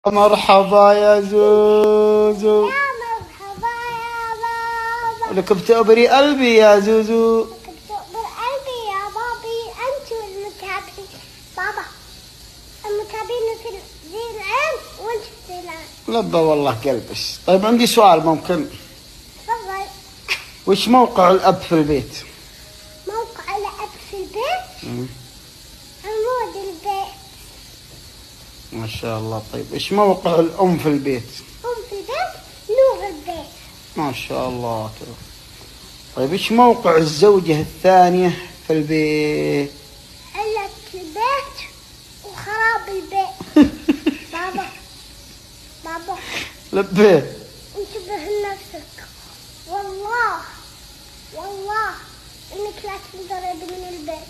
مرحبا يا زوزو. يا مرحبا يا بابا. لك بتقبري قلبي يا زوزو. لك بتقبر قلبي يا بابي. أنتوا المتابعين بابا، المتابعين في ذي العين وأنت في العين. لبى والله قلبش. طيب عندي سؤال ممكن؟ تفضل. وش موقع الأب في البيت؟ موقع الأب في البيت؟ عمود البيت. ما شاء الله. طيب ايش موقع الأم في البيت؟ أم في البيت نور البيت. ما شاء الله. طيب ايش موقع الزوجة الثانية في البيت؟ علة البيت وخراب البيت. بابا بابا لبيت. انتبه لنفسك. والله انك لا تنضرب من البيت.